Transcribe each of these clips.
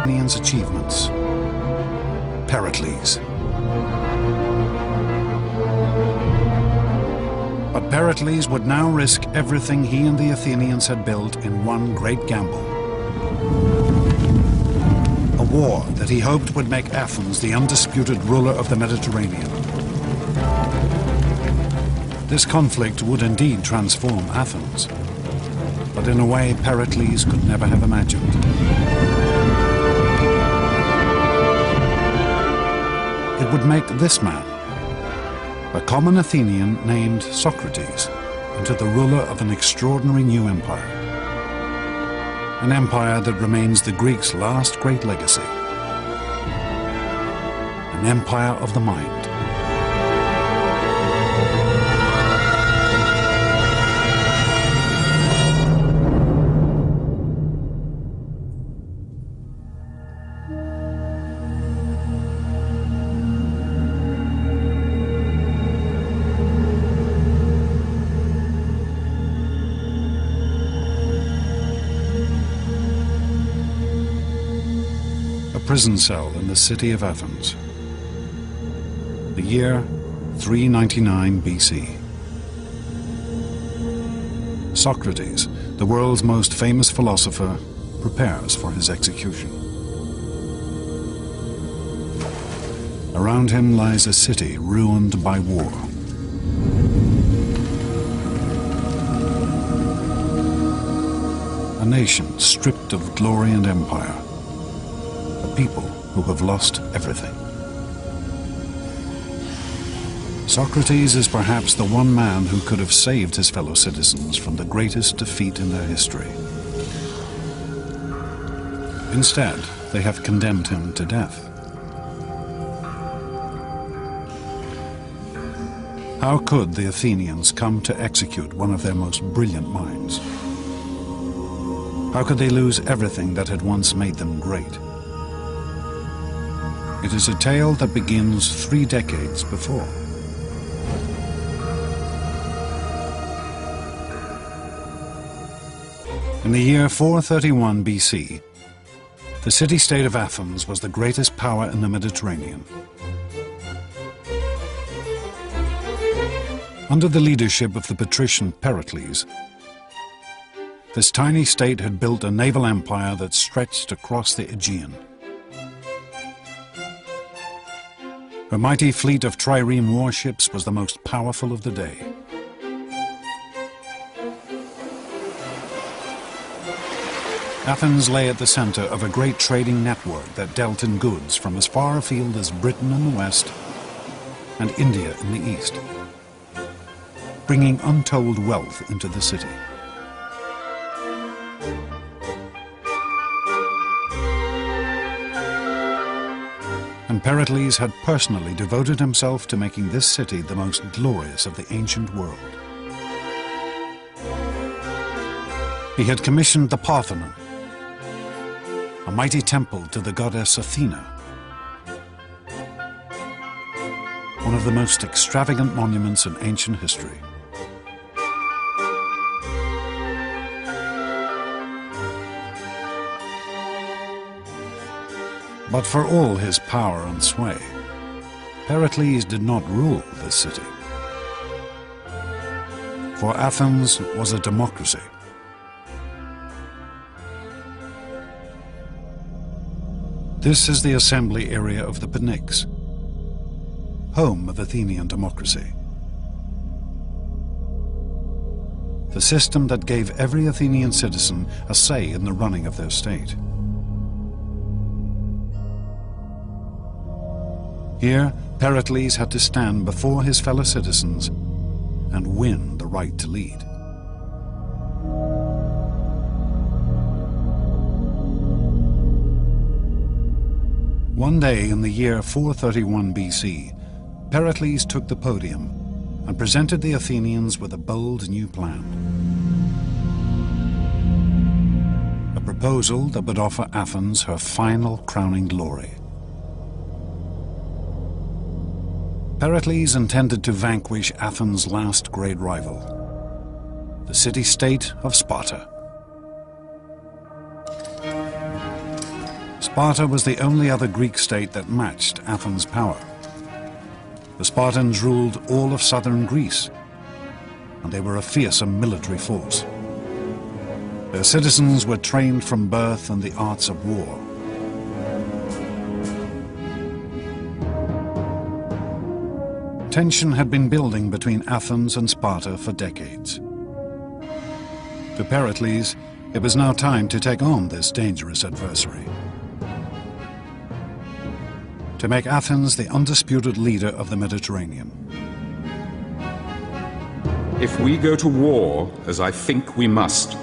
Athenians' achievements. Pericles. But Pericles would now risk everything he and the Athenians had built in one great gamble. A war that he hoped would make Athens the undisputed ruler of the Mediterranean. This conflict would indeed transform Athens, but in a way Pericles could never have imagined. It would make this man, a common Athenian named Socrates, into the ruler of an extraordinary new empire. An empire that remains the Greeks' last great legacy. An empire of the mind. Prison cell in the city of Athens. The year 399 BC. Socrates, the world's most famous philosopher, prepares for his execution. Around him lies a city ruined by war. A nation stripped of glory and empire. People who have lost everything. Socrates is perhaps the one man who could have saved his fellow citizens from the greatest defeat in their history. Instead, they have condemned him to death. How could the Athenians come to execute one of their most brilliant minds? How could they lose everything that had once made them great? It is a tale that begins 3 decades before. In the year 431 BC, the city-state of Athens was the greatest power in the Mediterranean. Under the leadership of the patrician Pericles, this tiny state had built a naval empire that stretched across the Aegean. Her mighty fleet of trireme warships was the most powerful of the day. Athens lay at the center of a great trading network that dealt in goods from as far afield as Britain in the west and India in the east, bringing untold wealth into the city. And Pericles had personally devoted himself to making this city the most glorious of the ancient world. He had commissioned the Parthenon, a mighty temple to the goddess Athena, one of the most extravagant monuments in ancient history. But for all his power and sway, Pericles did not rule this city. For Athens was a democracy. This is the assembly area of the Pnyx, home of Athenian democracy. The system that gave every Athenian citizen a say in the running of their state. Here, Pericles had to stand before his fellow citizens and win the right to lead. One day in the year 431 BC, Pericles took the podium and presented the Athenians with a bold new plan. A proposal that would offer Athens her final crowning glory. Pericles intended to vanquish Athens' last great rival, the city-state of Sparta. Sparta was the only other Greek state that matched Athens' power. The Spartans ruled all of southern Greece, and they were a fearsome military force. Their citizens were trained from birth in the arts of war. Tension had been building between Athens and Sparta for decades. To Pericles, it was now time to take on this dangerous adversary. To make Athens the undisputed leader of the Mediterranean. If we go to war, as I think we must,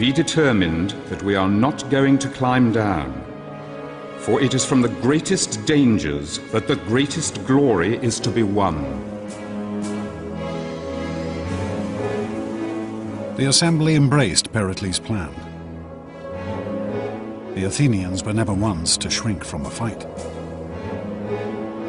be determined that we are not going to climb down. For it is from the greatest dangers that the greatest glory is to be won. The assembly embraced Pericles' plan. The Athenians were never ones to shrink from a fight.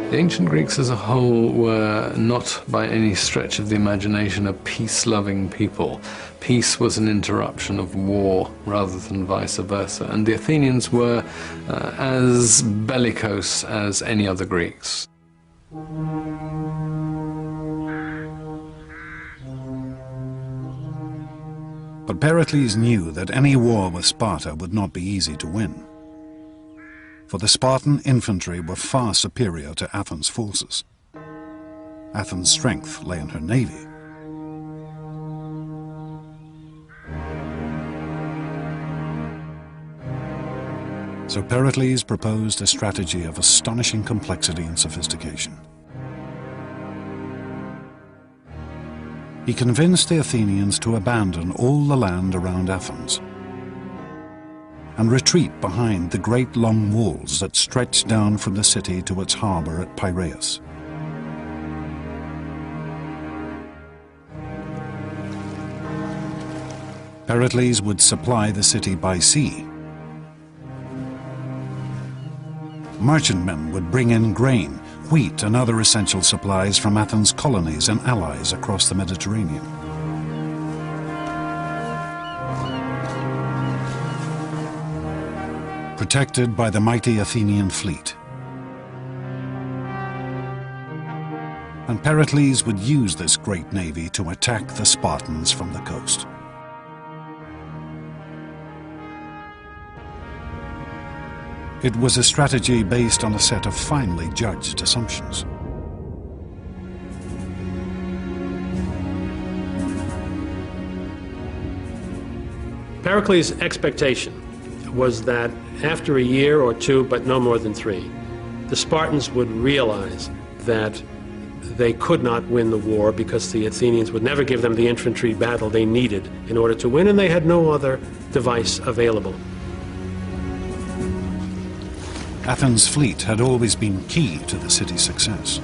The ancient Greeks as a whole were not by any stretch of the imagination a peace-loving people. Peace was an interruption of war rather than vice versa, and the Athenians were as bellicose as any other Greeks. But Pericles knew that any war with Sparta would not be easy to win. For the Spartan infantry were far superior to Athens' forces. Athens' strength lay in her navy. So Pericles proposed a strategy of astonishing complexity and sophistication. He convinced the Athenians to abandon all the land around Athens and retreat behind the great long walls that stretched down from the city to its harbor at Piraeus. Pericles would supply the city by sea. Merchantmen would bring in grain, wheat and other essential supplies from Athens' colonies and allies across the Mediterranean. Protected by the mighty Athenian fleet. And Pericles would use this great navy to attack the Spartans from the coast. It was a strategy based on a set of finely judged assumptions. Pericles' expectation was that after a year or two, but no more than 3, the Spartans would realize that they could not win the war because the Athenians would never give them the infantry battle they needed in order to win, and they had no other device available. Athens' fleet had always been key to the city's success.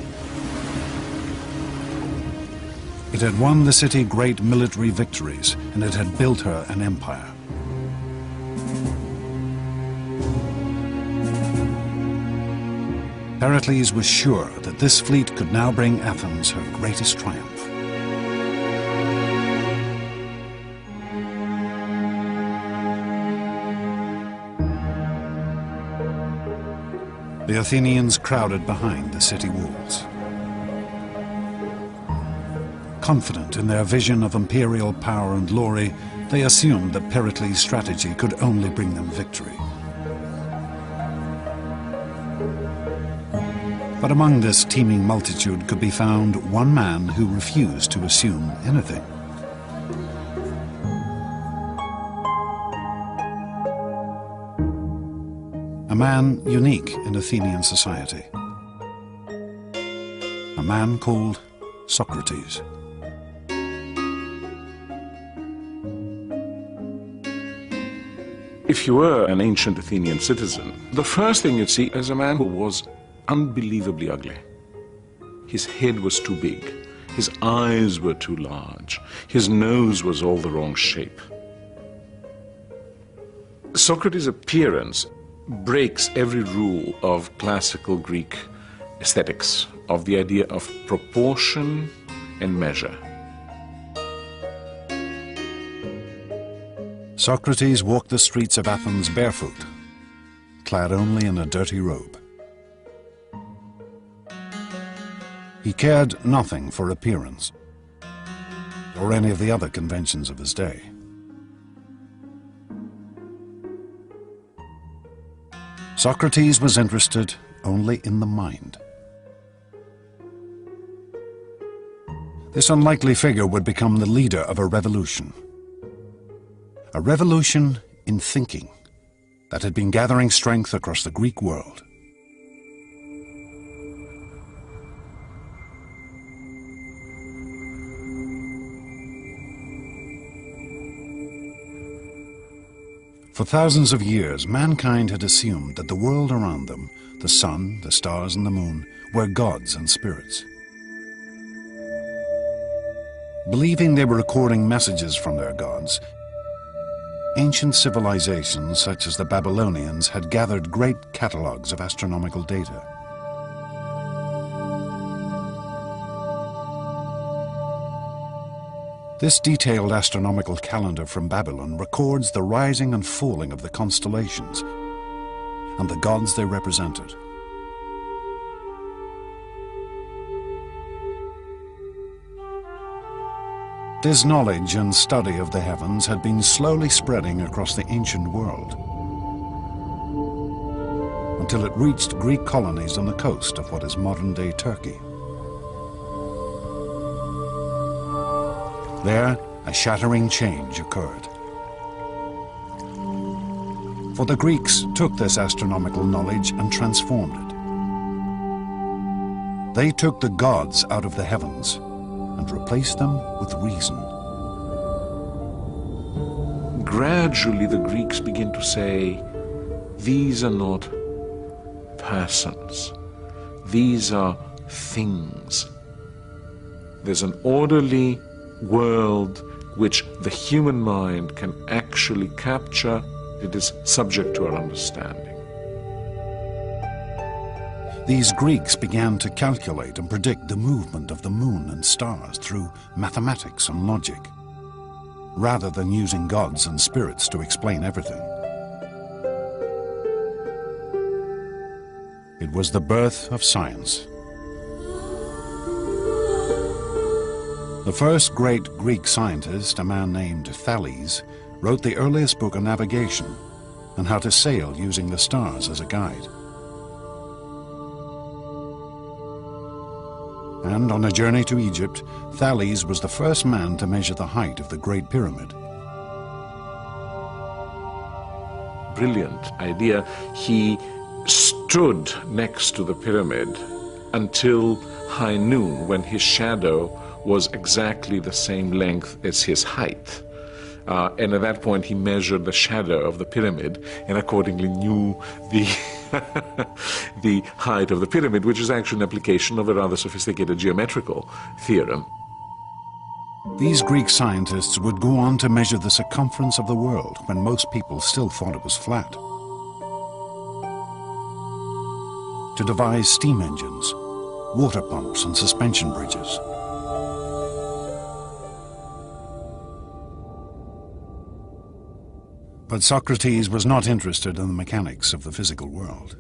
It had won the city great military victories, and it had built her an empire. Pericles was sure that this fleet could now bring Athens her greatest triumph. The Athenians crowded behind the city walls. Confident in their vision of imperial power and glory, they assumed that Pericles' strategy could only bring them victory. But among this teeming multitude could be found one man who refused to assume anything. A man unique in Athenian society. A man called Socrates. If you were an ancient Athenian citizen, the first thing you'd see is a man who was unbelievably ugly. His head was too big, his eyes were too large, his nose was all the wrong shape. Socrates' appearance breaks every rule of classical Greek aesthetics, of the idea of proportion and measure. Socrates walked the streets of Athens barefoot, clad only in a dirty robe. He cared nothing for appearance or any of the other conventions of his day. Socrates was interested only in the mind. This unlikely figure would become the leader of a revolution in thinking that had been gathering strength across the Greek world. For thousands of years, mankind had assumed that the world around them, the sun, the stars, and the moon, were gods and spirits. Believing they were recording messages from their gods, ancient civilizations such as the Babylonians had gathered great catalogues of astronomical data. This detailed astronomical calendar from Babylon records the rising and falling of the constellations and the gods they represented. This knowledge and study of the heavens had been slowly spreading across the ancient world until it reached Greek colonies on the coast of what is modern-day Turkey. There, a shattering change occurred. For the Greeks took this astronomical knowledge and transformed it. They took the gods out of the heavens and replaced them with reason. Gradually, the Greeks begin to say, these are not persons, these are things. There's an orderly world which the human mind can actually capture. It is subject to our understanding. These Greeks began to calculate and predict the movement of the moon and stars through mathematics and logic, rather than using gods and spirits to explain everything. It was the birth of science. The first great Greek scientist, a man named Thales, wrote the earliest book on navigation and how to sail using the stars as a guide. And on a journey to Egypt, Thales was the first man to measure the height of the Great Pyramid. Brilliant idea. He stood next to the pyramid until high noon, when his shadow was exactly the same length as his height. And at that point he measured the shadow of the pyramid and accordingly knew the the height of the pyramid, which is actually an application of a rather sophisticated geometrical theorem. These Greek scientists would go on to measure the circumference of the world when most people still thought it was flat, to devise steam engines, water pumps, and suspension bridges. But Socrates was not interested in the mechanics of the physical world.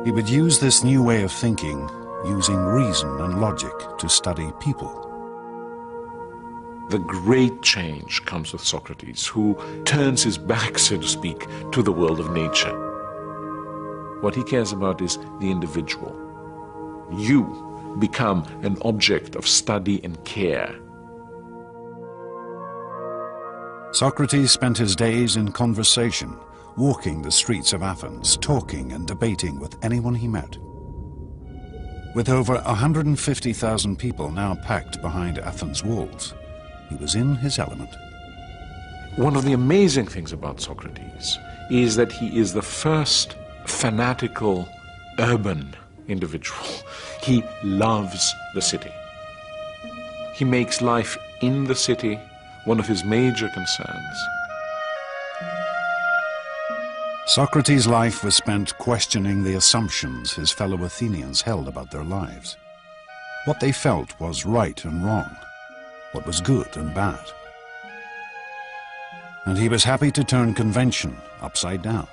He would use this new way of thinking, using reason and logic, to study people. The great change comes with Socrates, who turns his back, so to speak, to the world of nature. What he cares about is the individual. You become an object of study and care. Socrates spent his days in conversation, walking the streets of Athens, talking and debating with anyone he met. With over 150,000 people now packed behind Athens' walls, he was in his element. One of the amazing things about Socrates is that he is the first fanatical urban individual. He loves the city. He makes life in the city one of his major concerns. Socrates' life was spent questioning the assumptions his fellow Athenians held about their lives. What they felt was right and wrong, what was good and bad. and he was happy to turn convention upside down.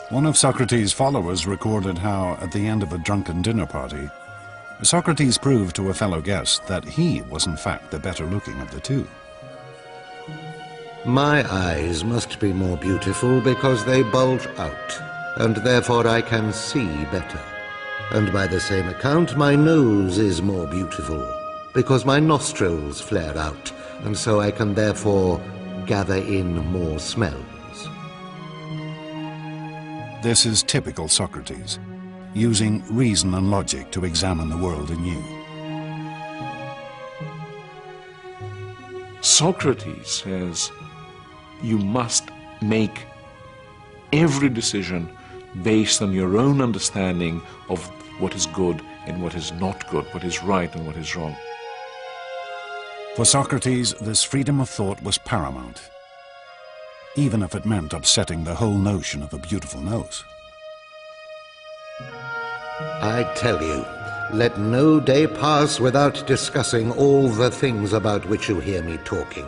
One of Socrates' followers recorded how, at the end of a drunken dinner party, Socrates proved to a fellow guest that he was in fact the better looking of the two. My eyes must be more beautiful because they bulge out, and therefore I can see better. And by the same account, my nose is more beautiful because my nostrils flare out, and so I can therefore gather in more smells. This is typical Socrates, using reason and logic to examine the world anew. Socrates says you must make every decision based on your own understanding of what is good and what is not good, what is right and what is wrong. For Socrates, this freedom of thought was paramount, even if it meant upsetting the whole notion of a beautiful nose. I tell you, let no day pass without discussing all the things about which you hear me talking.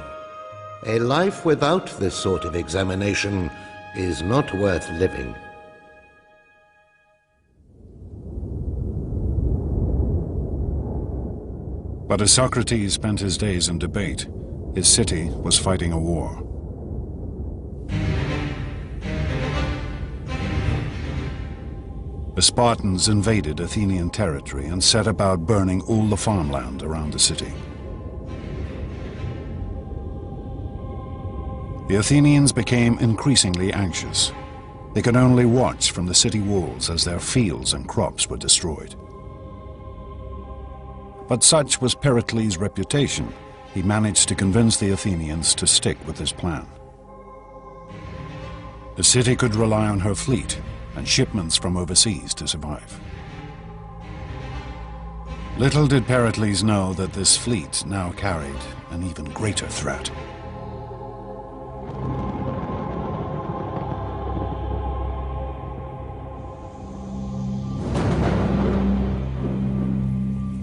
A life without this sort of examination is not worth living. But as Socrates spent his days in debate, his city was fighting a war. The Spartans invaded Athenian territory and set about burning all the farmland around the city. The Athenians became increasingly anxious. They could only watch from the city walls as their fields and crops were destroyed. But such was Pericles' reputation, he managed to convince the Athenians to stick with his plan. The city could rely on her fleet and shipments from overseas to survive. Little did Pericles know that this fleet now carried an even greater threat.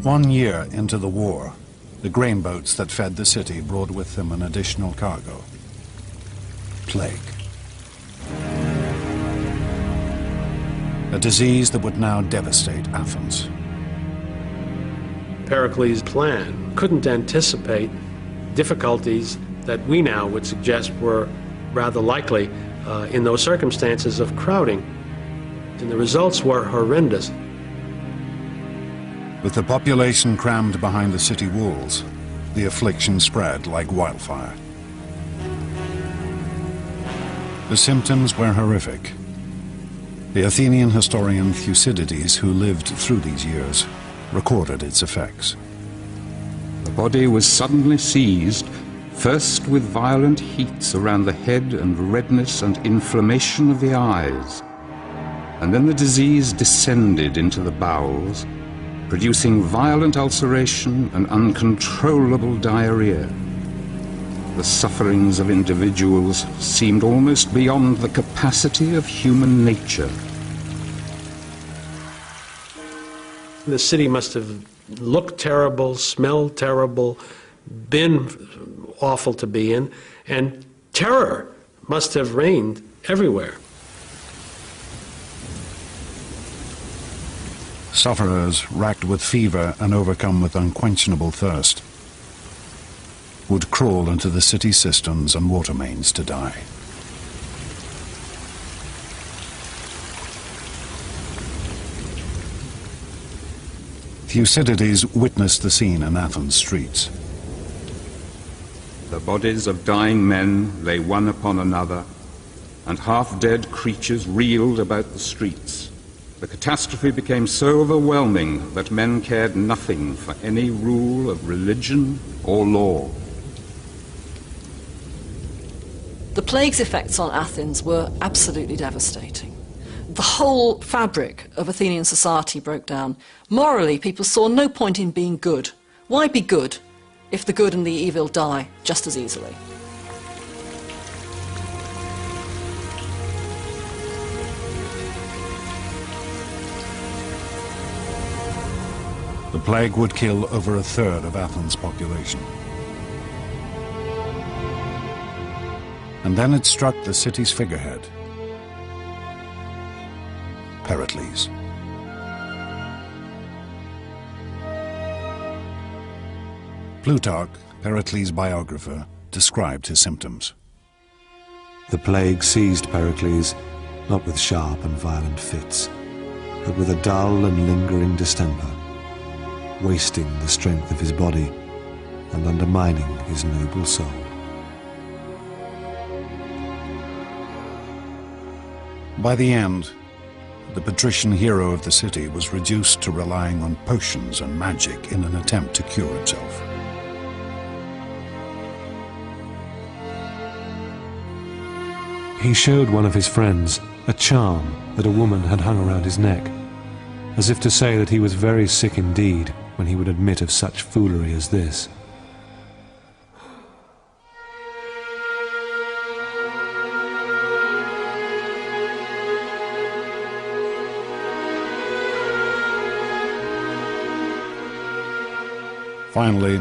One year into the war, the grain boats that fed the city brought with them an additional cargo: plague. A disease that would now devastate Athens. Pericles' plan couldn't anticipate difficulties that we now would suggest were rather likely in those circumstances of crowding. And the results were horrendous. With the population crammed behind the city walls, the affliction spread like wildfire. The symptoms were horrific. The Athenian historian Thucydides, who lived through these years, recorded its effects. The body was suddenly seized, first with violent heats around the head and redness and inflammation of the eyes, and then the disease descended into the bowels, producing violent ulceration and uncontrollable diarrhea. The sufferings of individuals seemed almost beyond the capacity of human nature. The city must have looked terrible, smelled terrible, been awful to be in, and terror must have reigned everywhere. Sufferers, racked with fever and overcome with unquenchable thirst, would crawl into the city cisterns and water mains to die. Thucydides witnessed the scene in Athens streets. The bodies of dying men lay one upon another, and half-dead creatures reeled about the streets. The catastrophe became so overwhelming that men cared nothing for any rule of religion or law. The plague's effects on Athens were absolutely devastating. The whole fabric of Athenian society broke down. Morally, people saw no point in being good. Why be good if the good and the evil die just as easily? plague would kill over a third of Athens' population. And then it struck the city's figurehead, Pericles. Plutarch, Pericles' biographer, described his symptoms. The plague seized Pericles, not with sharp and violent fits, but with a dull and lingering distemper, wasting the strength of his body and undermining his noble soul. By the end, the patrician hero of the city was reduced to relying on potions and magic in an attempt to cure himself. He showed one of his friends a charm that a woman had hung around his neck, as if to say that he was very sick indeed when he would admit of such foolery as this. Finally,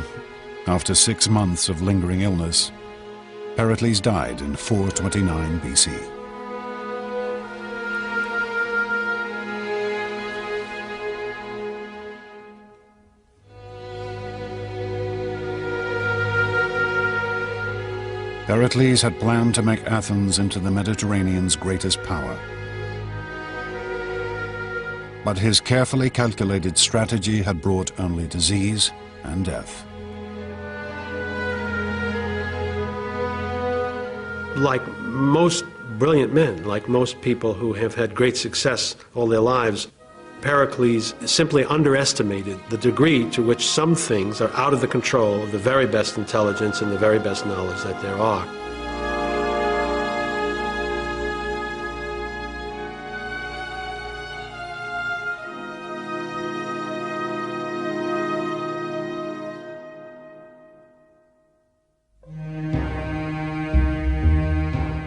after 6 months of lingering illness, Pericles died in 429 BC. Pericles had planned to make Athens into the Mediterranean's greatest power. But his carefully calculated strategy had brought only disease and death. Like most brilliant men, like most people who have had great success all their lives, Pericles simply underestimated the degree to which some things are out of the control of the very best intelligence and the very best knowledge that there are.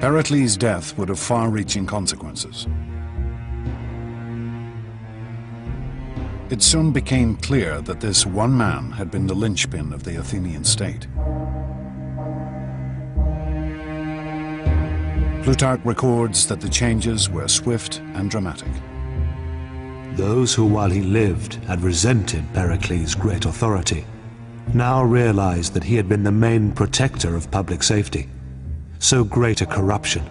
Pericles' death would have far-reaching consequences. It soon became clear that this one man had been the linchpin of the Athenian state. Plutarch records that the changes were swift and dramatic. Those who while he lived had resented Pericles' great authority now realized that he had been the main protector of public safety. So great a corruption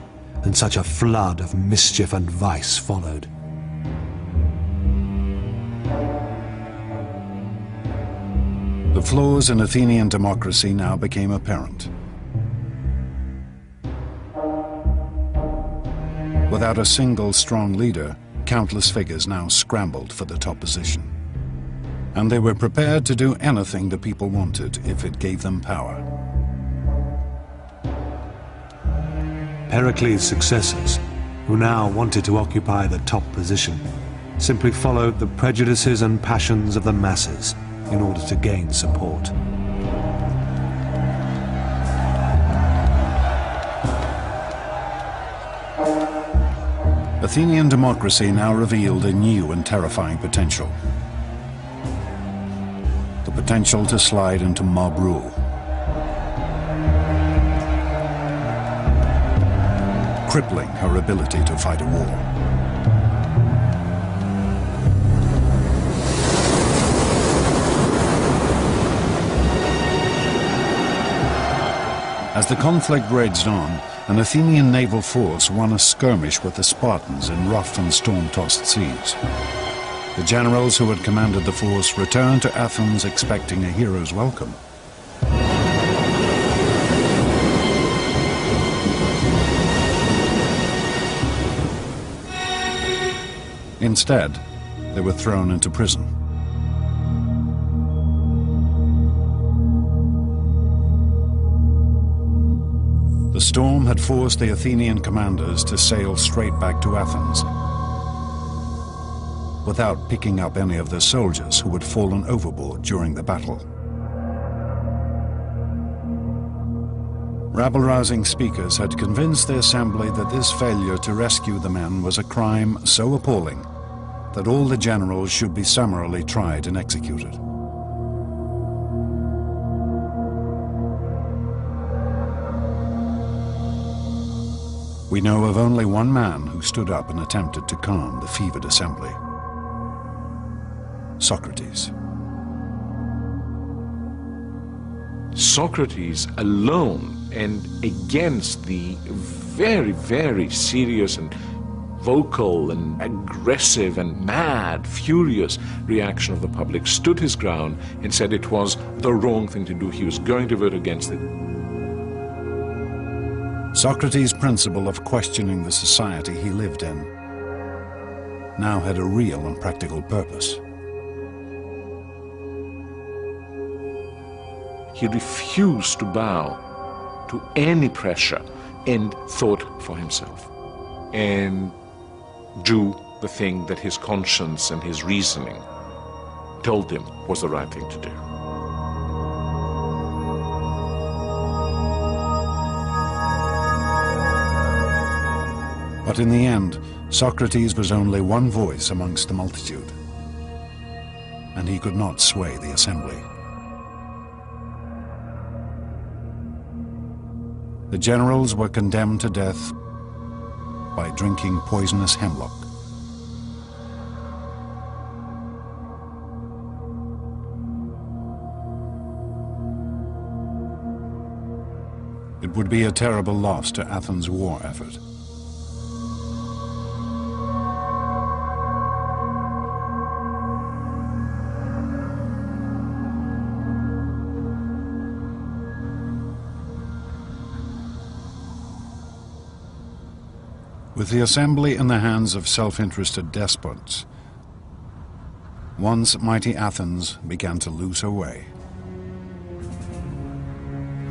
and such a flood of mischief and vice followed. The flaws in Athenian democracy now became apparent. Without a single strong leader, countless figures now scrambled for the top position. And they were prepared to do anything the people wanted if it gave them power. Pericles' successors, who now wanted to occupy the top position, simply followed the prejudices and passions of the masses in order to gain support. Athenian democracy now revealed a new and terrifying potential. The potential to slide into mob rule. Crippling her ability to fight a war. As the conflict raged on, an Athenian naval force won a skirmish with the Spartans in rough and storm-tossed seas. The generals who had commanded the force returned to Athens expecting a hero's welcome. Instead, they were thrown into prison. The storm had forced the Athenian commanders to sail straight back to Athens, without picking up any of their soldiers who had fallen overboard during the battle. Rabble-rousing speakers had convinced the assembly that this failure to rescue the men was a crime so appalling that all the generals should be summarily tried and executed. We know of only one man who stood up and attempted to calm the fevered assembly: Socrates. Socrates alone, and against the very, very serious and vocal and aggressive and mad, furious reaction of the public, stood his ground and said it was the wrong thing to do. He was going to vote against it. Socrates' principle of questioning the society he lived in now had a real and practical purpose. He refused to bow to any pressure and thought for himself and do the thing that his conscience and his reasoning told him was the right thing to do. But in the end, Socrates was only one voice amongst the multitude, and he could not sway the assembly. The generals were condemned to death by drinking poisonous hemlock. It would be a terrible loss to Athens' war effort. With the assembly in the hands of self-interested despots, once mighty Athens began to lose her way.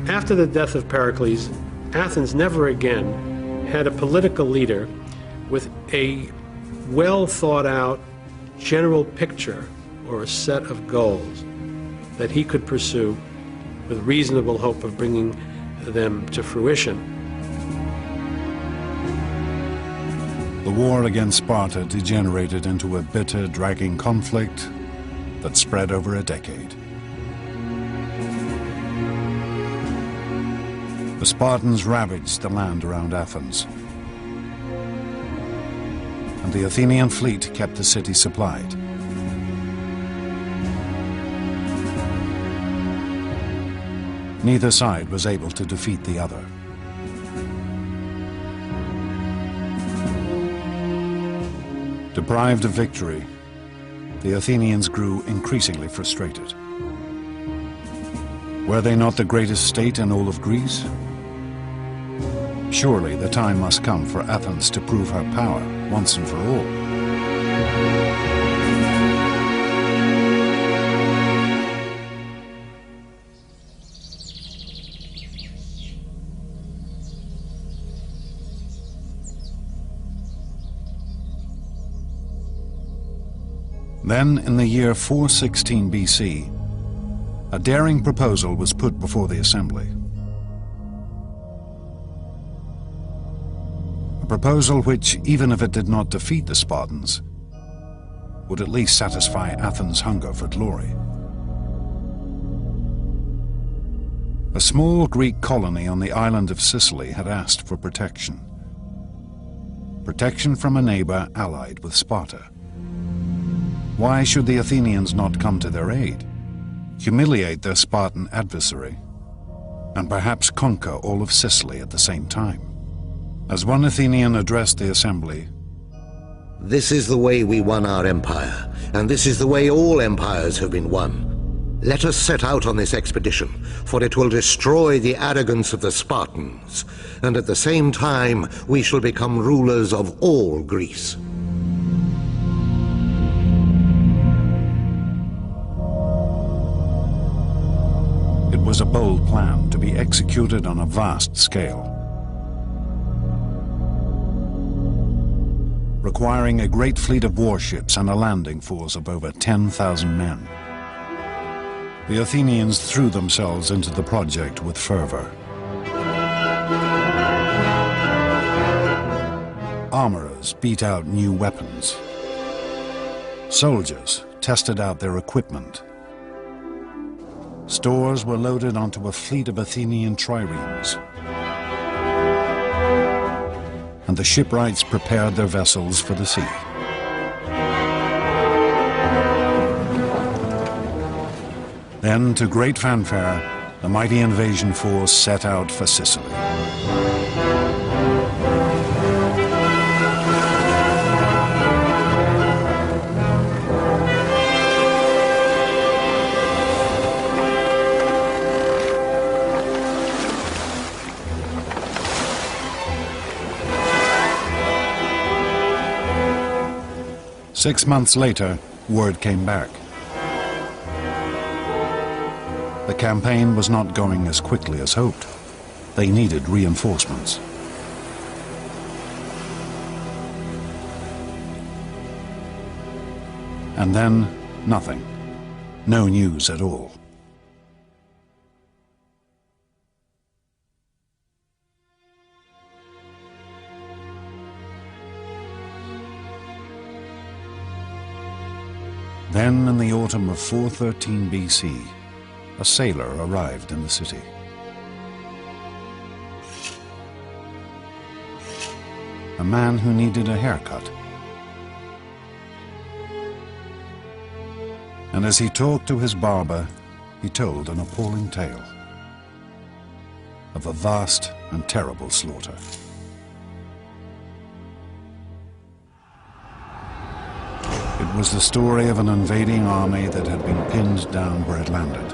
After the death of Pericles, Athens never again had a political leader with a well-thought-out general picture or a set of goals that he could pursue with reasonable hope of bringing them to fruition. The war against Sparta degenerated into a bitter, dragging conflict that spread over a decade. The Spartans ravaged the land around Athens, and the Athenian fleet kept the city supplied. Neither side was able to defeat the other. Deprived of victory, the Athenians grew increasingly frustrated. Were they not the greatest state in all of Greece? Surely the time must come for Athens to prove her power once and for all. Then, in the year 416 BC, a daring proposal was put before the assembly. A proposal which, even if it did not defeat the Spartans, would at least satisfy Athens' hunger for glory. A small Greek colony on the island of Sicily had asked for protection. Protection from a neighbor allied with Sparta. Why should the Athenians not come to their aid, humiliate their Spartan adversary, and perhaps conquer all of Sicily at the same time? As one Athenian addressed the assembly, "This is the way we won our empire, and this is the way all empires have been won. Let us set out on this expedition, for it will destroy the arrogance of the Spartans, and at the same time we shall become rulers of all Greece." It was a bold plan to be executed on a vast scale, requiring a great fleet of warships and a landing force of over 10,000 men. The Athenians threw themselves into the project with fervor. Armorers beat out new weapons. Soldiers tested out their equipment. Stores were loaded onto a fleet of Athenian triremes. and the shipwrights prepared their vessels for the sea. Then, to great fanfare, the mighty invasion force set out for Sicily. Six months later, word came back. The campaign was not going as quickly as hoped. They needed reinforcements. And then, nothing. No news at all. Then, in the autumn of 413 BC, a sailor arrived in the city. A man who needed a haircut. And as he talked to his barber, he told an appalling tale of a vast and terrible slaughter. It was the story of an invading army that had been pinned down where it landed,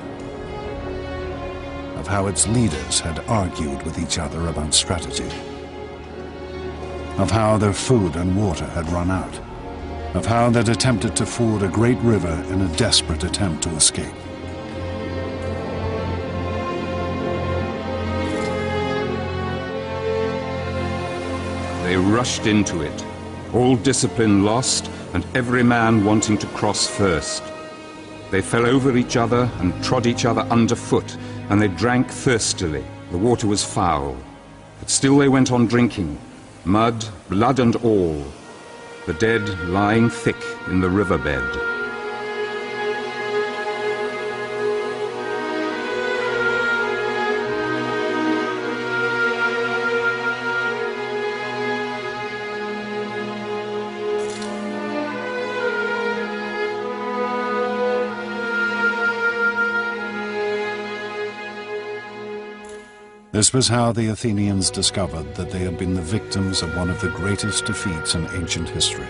of how its leaders had argued with each other about strategy, of how their food and water had run out, of how they'd attempted to ford a great river in a desperate attempt to escape. They rushed into it, all discipline lost, and every man wanting to cross first. They fell over each other and trod each other underfoot, and they drank thirstily. The water was foul, but still they went on drinking, mud, blood and all, the dead lying thick in the riverbed. This was how the Athenians discovered that they had been the victims of one of the greatest defeats in ancient history.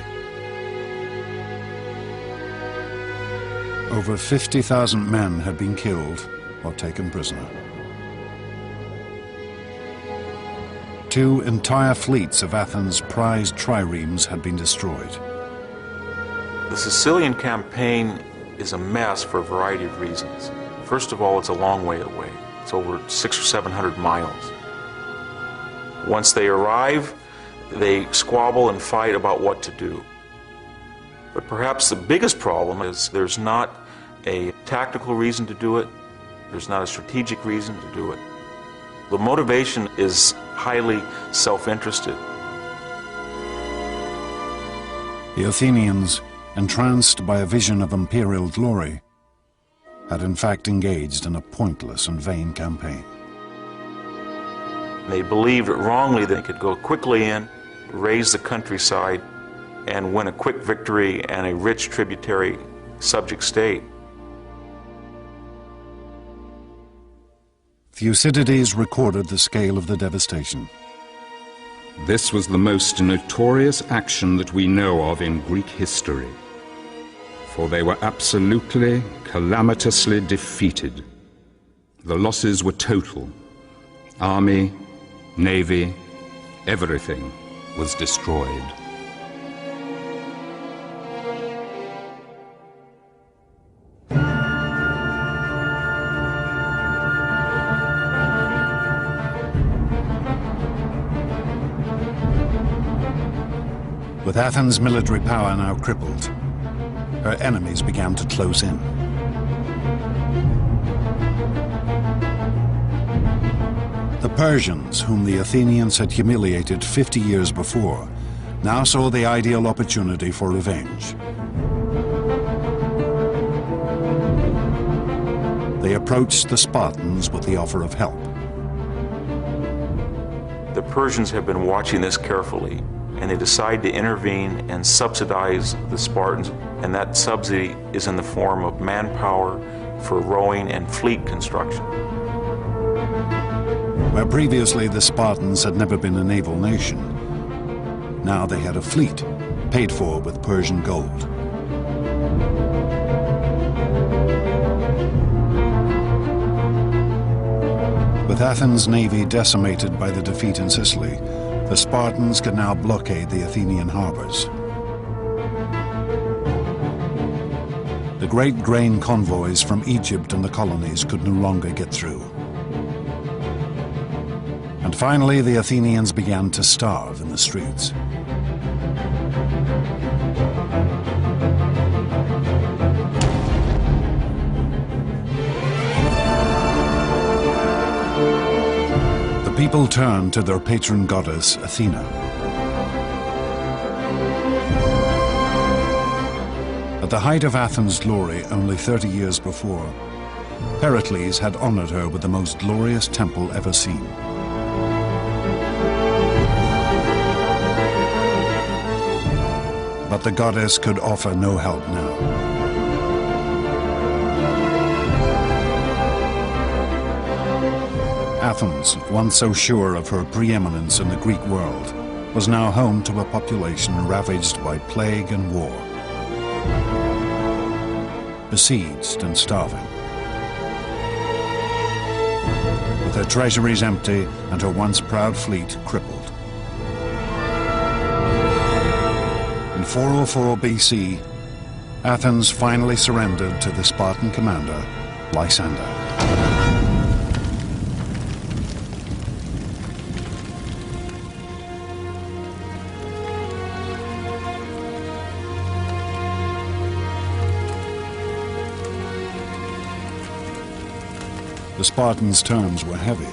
Over 50,000 men had been killed or taken prisoner. 2 entire fleets of Athens' prized triremes had been destroyed. The Sicilian campaign is a mess for a variety of reasons. First of all, it's a long way away. It's over 600 or 700 miles. Once they arrive, they squabble and fight about what to do. But perhaps the biggest problem is there's not a tactical reason to do it. There's not a strategic reason to do it. The motivation is highly self-interested. The Athenians, entranced by a vision of imperial glory, had in fact engaged in a pointless and vain campaign. They believed that wrongly they could go quickly in, raise the countryside, and win a quick victory and a rich tributary subject state. Thucydides recorded the scale of the devastation. This was the most notorious action that we know of in Greek history, for they were absolutely, calamitously defeated. The losses were total. Army, navy, everything was destroyed. With Athens' military power now crippled, her enemies began to close in. The Persians, whom the Athenians had humiliated 50 years before, now saw the ideal opportunity for revenge. They approached the Spartans with the offer of help. The Persians have been watching this carefully, and they decide to intervene and subsidize the Spartans, and that subsidy is in the form of manpower for rowing and fleet construction. Where previously the Spartans had never been a naval nation, now they had a fleet paid for with Persian gold. With Athens' navy decimated by the defeat in Sicily, the Spartans could now blockade the Athenian harbors. The great grain convoys from Egypt and the colonies could no longer get through. And finally, the Athenians began to starve in the streets. The people turned to their patron goddess, Athena. At the height of Athens' glory only 30 years before, Pericles had honored her with the most glorious temple ever seen. But the goddess could offer no help now. Athens, once so sure of her preeminence in the Greek world, was now home to a population ravaged by plague and war, besieged and starving. With her treasuries empty and her once proud fleet crippled. In 404 BC, Athens finally surrendered to the Spartan commander, Lysander. The Spartans' terms were heavy.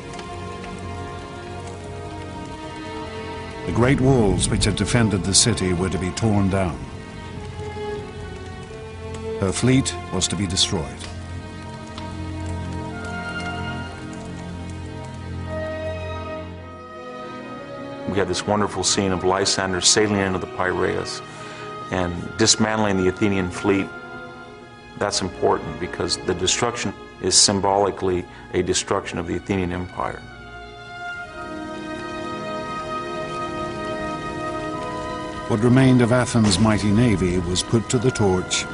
The great walls which had defended the city were to be torn down. Her fleet was to be destroyed. We had this wonderful scene of Lysander sailing into the Piraeus and dismantling the Athenian fleet. That's important because the destruction is symbolically a destruction of the Athenian Empire. What remained of Athens' mighty navy was put to the torch,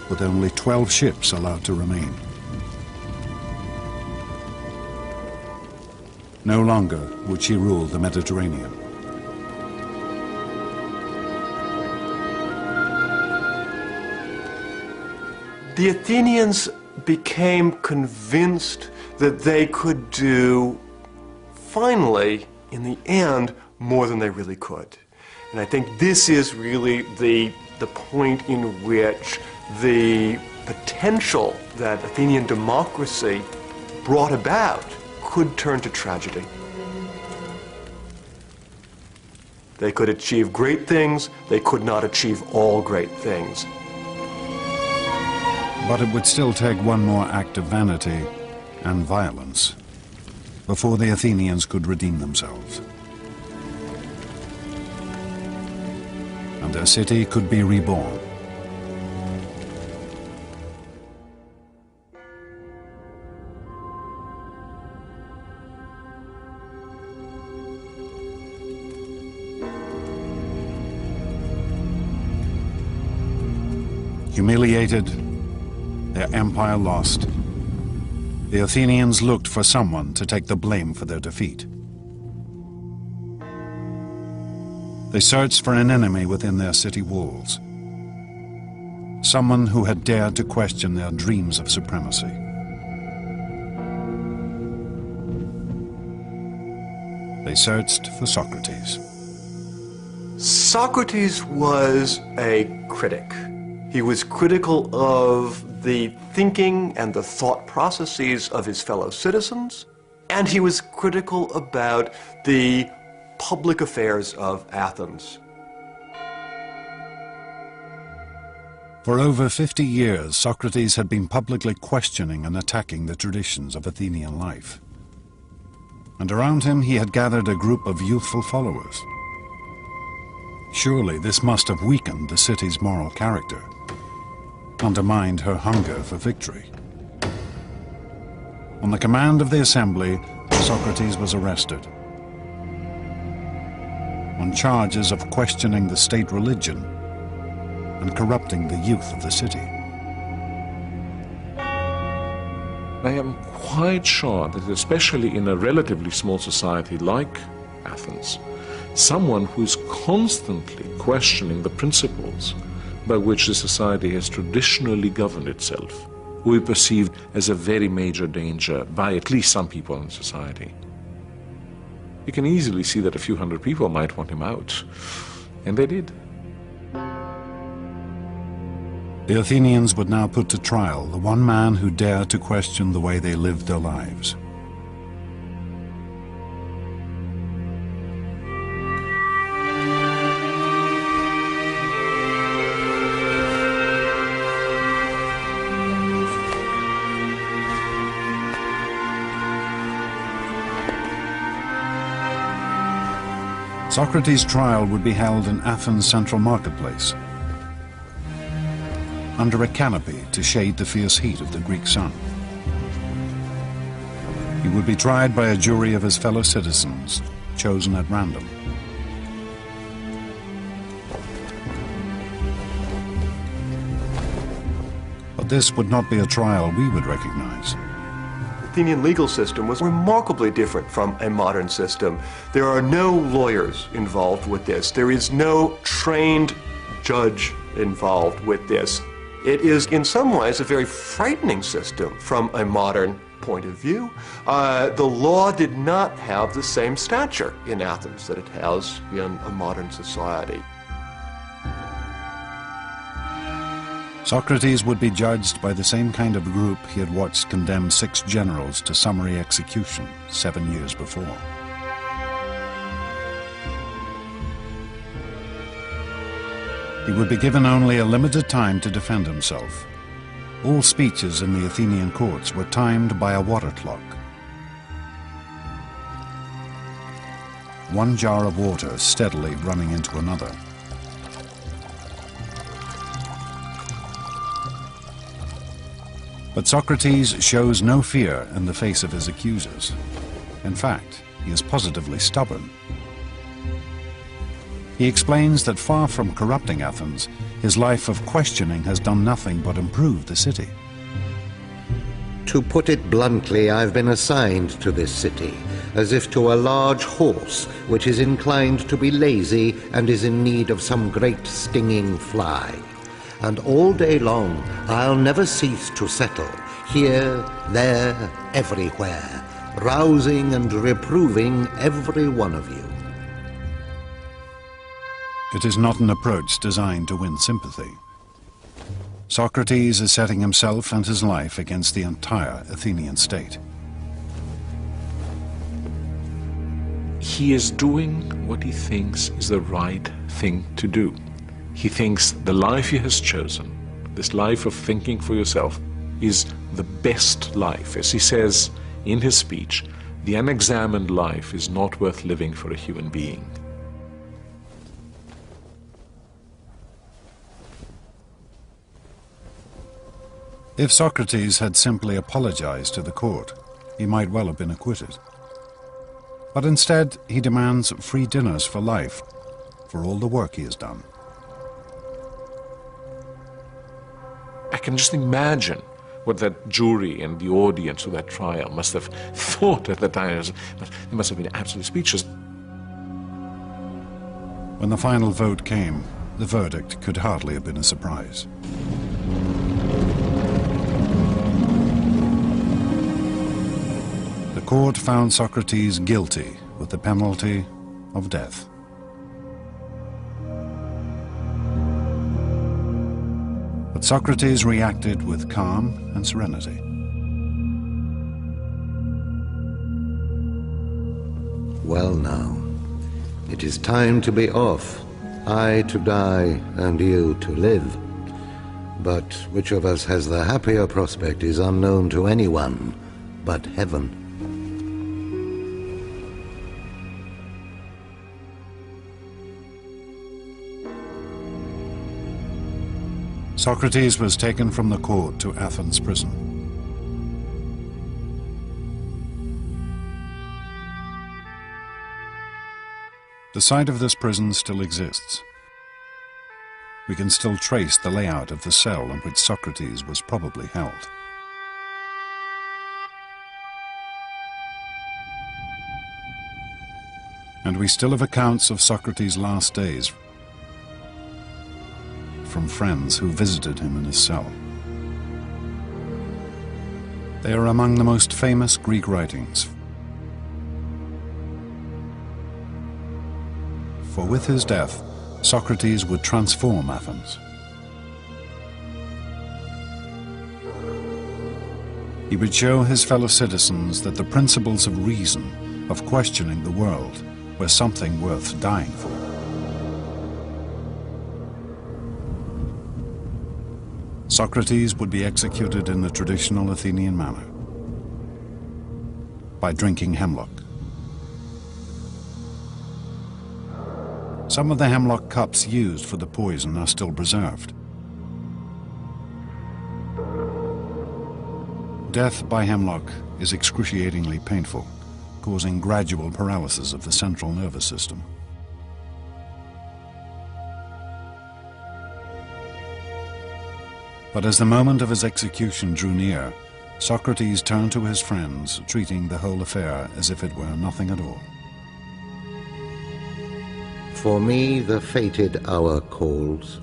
with only 12 ships allowed to remain. No longer would she rule the Mediterranean. The Athenians became convinced that they could do, finally, in the end, more than they really could. And I think this is really the point in which the potential that Athenian democracy brought about could turn to tragedy. They could achieve great things, they could not achieve all great things. But it would still take one more act of vanity and violence before the Athenians could redeem themselves. And their city could be reborn. Humiliated, their empire lost, the Athenians looked for someone to take the blame for their defeat. They searched for an enemy within their city walls, someone who had dared to question their dreams of supremacy. They searched for Socrates. Socrates was a critic. He was critical of the thinking and the thought processes of his fellow citizens, and he was critical about the public affairs of Athens. For over 50 years, Socrates had been publicly questioning and attacking the traditions of Athenian life. and around him he had gathered a group of youthful followers. Surely this must have weakened the city's moral character, undermined her hunger for victory. On the command of the assembly, Socrates was arrested on charges of questioning the state religion and corrupting the youth of the city. I am quite sure that especially in a relatively small society like Athens, someone who is constantly questioning the principles by which the society has traditionally governed itself will be perceived as a very major danger by at least some people in society. You can easily see that a few hundred people might want him out, and they did. The Athenians would now put to trial the one man who dared to question the way they lived their lives. Socrates' trial would be held in Athens' central marketplace, under a canopy to shade the fierce heat of the Greek sun. He would be tried by a jury of his fellow citizens, chosen at random. But this would not be a trial we would recognize. The Athenian legal system was remarkably different from a modern system. There are no lawyers involved with this. There is no trained judge involved with this. It is in some ways a very frightening system from a modern point of view. The law did not have the same stature in Athens that it has in a modern society. Socrates would be judged by the same kind of group he had watched condemn 6 generals to summary execution 7 years before. He would be given only a limited time to defend himself. All speeches in the Athenian courts were timed by a water clock. 1 jar of water steadily running into another. But Socrates shows no fear in the face of his accusers. In fact, he is positively stubborn. He explains that far from corrupting Athens, his life of questioning has done nothing but improve the city. To put it bluntly, I've been assigned to this city, as if to a large horse which is inclined to be lazy and is in need of some great stinging fly. And all day long I'll never cease to settle, here, there, everywhere, rousing and reproving every one of you. It is not an approach designed to win sympathy. Socrates is setting himself and his life against the entire Athenian state. He is doing what he thinks is the right thing to do. He thinks the life he has chosen, this life of thinking for yourself, is the best life. As he says in his speech, the unexamined life is not worth living for a human being. If Socrates had simply apologized to the court, he might well have been acquitted. But instead, he demands free dinners for life, for all the work he has done. I can just imagine what that jury and the audience of that trial must have thought at the time. They must have been absolutely speechless. When the final vote came, the verdict could hardly have been a surprise. The court found Socrates guilty with the penalty of death. But Socrates reacted with calm and serenity. Well now, it is time to be off, I to die and you to live. But which of us has the happier prospect is unknown to anyone but heaven. Socrates was taken from the court to Athens prison. The site of this prison still exists. We can still trace the layout of the cell in which Socrates was probably held. And we still have accounts of Socrates' last days from friends who visited him in his cell. They are among the most famous Greek writings. For with his death, Socrates would transform Athens. He would show his fellow citizens that the principles of reason, of questioning the world, were something worth dying for. Socrates would be executed in the traditional Athenian manner, by drinking hemlock. Some of the hemlock cups used for the poison are still preserved. Death by hemlock is excruciatingly painful, causing gradual paralysis of the central nervous system. But as the moment of his execution drew near, Socrates turned to his friends, treating the whole affair as if it were nothing at all. For me, the fated hour calls.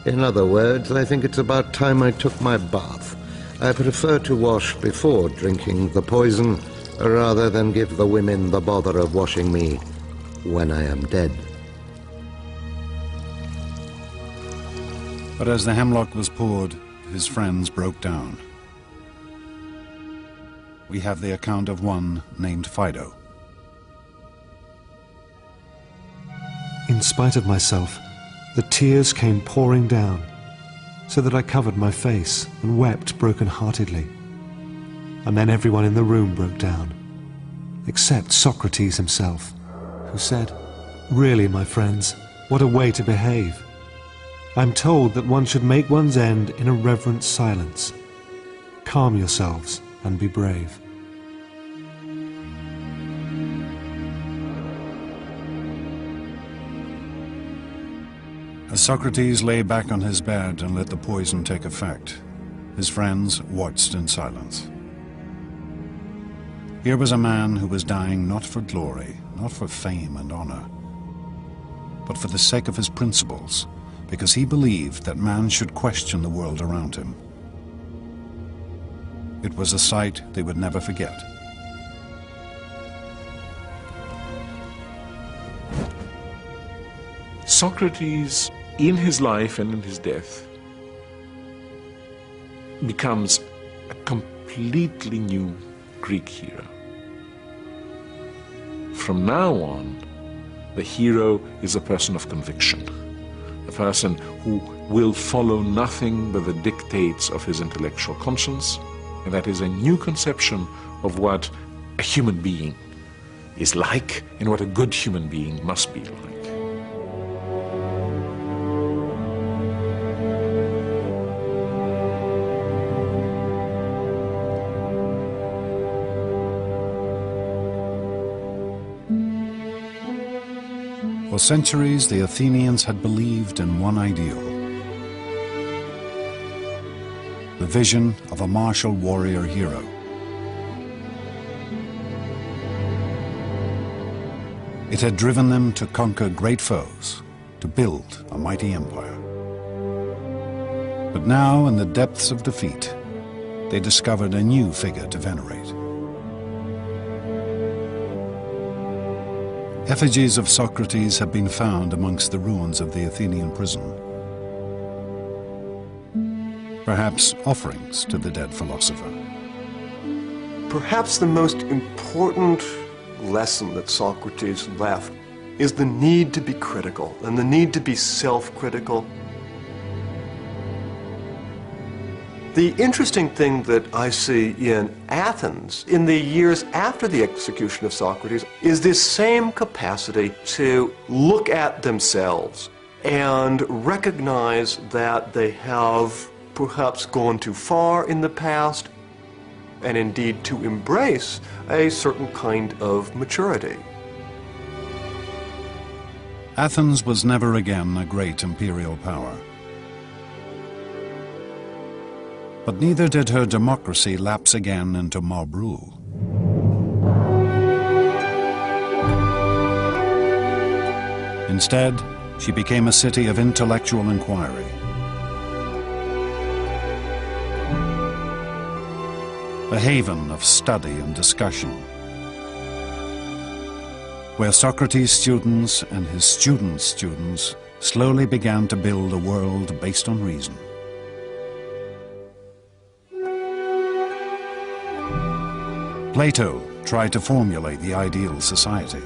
In other words, I think it's about time I took my bath. I prefer to wash before drinking the poison, rather than give the women the bother of washing me when I am dead. But as the hemlock was poured, his friends broke down. We have the account of one named Fido. In spite of myself, the tears came pouring down, so that I covered my face and wept broken-heartedly. And then everyone in the room broke down, except Socrates himself, who said, "Really, my friends, what a way to behave. I'm told that one should make one's end in a reverent silence. Calm yourselves and be brave." As Socrates lay back on his bed and let the poison take effect, his friends watched in silence. Here was a man who was dying not for glory, not for fame and honor, but for the sake of his principles, because he believed that man should question the world around him. It was a sight they would never forget. Socrates, in his life and in his death, becomes a completely new Greek hero. From now on, the hero is a person of conviction, a person who will follow nothing but the dictates of his intellectual conscience, and that is a new conception of what a human being is like and what a good human being must be like. For centuries, the Athenians had believed in one ideal: the vision of a martial warrior hero. It had driven them to conquer great foes, to build a mighty empire. But now, in the depths of defeat, they discovered a new figure to venerate. Effigies of Socrates have been found amongst the ruins of the Athenian prison. Perhaps offerings to the dead philosopher. Perhaps the most important lesson that Socrates left is the need to be critical and the need to be self-critical. The interesting thing that I see in Athens in the years after the execution of Socrates is this same capacity to look at themselves and recognize that they have perhaps gone too far in the past, and indeed to embrace a certain kind of maturity. Athens was never again a great imperial power. But neither did her democracy lapse again into mob rule. Instead, she became a city of intellectual inquiry. A haven of study and discussion, where Socrates' students and his students' students slowly began to build a world based on reason. Plato tried to formulate the ideal society.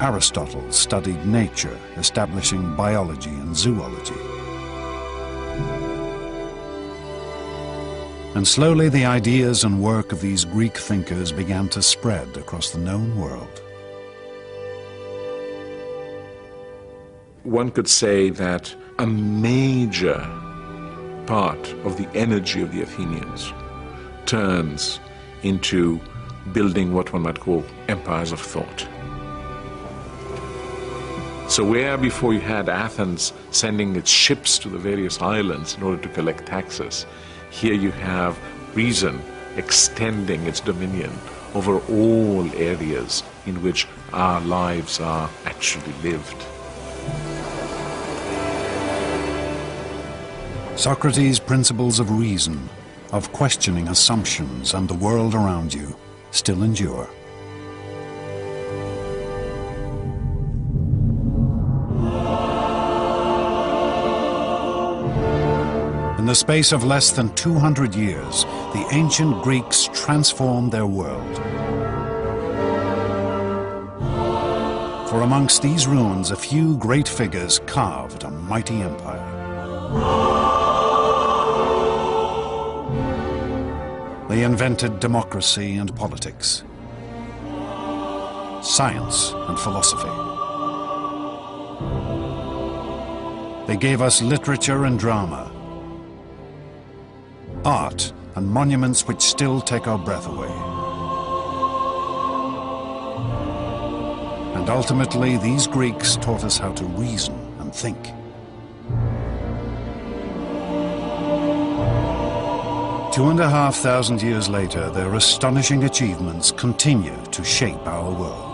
Aristotle studied nature, establishing biology and zoology. And slowly the ideas and work of these Greek thinkers began to spread across the known world. One could say that a major part of the energy of the Athenians turns into building what one might call empires of thought. So where before you had Athens sending its ships to the various islands in order to collect taxes, here you have reason extending its dominion over all areas in which our lives are actually lived. Socrates' principles of reason, of questioning assumptions and the world around you, still endure. In the space of less than 200 years, the ancient Greeks transformed their world. For amongst these ruins, a few great figures carved a mighty empire. They invented democracy and politics, science and philosophy. They gave us literature and drama, art and monuments which still take our breath away. And ultimately, these Greeks taught us how to reason and think. Two and a half thousand years later, their astonishing achievements continue to shape our world.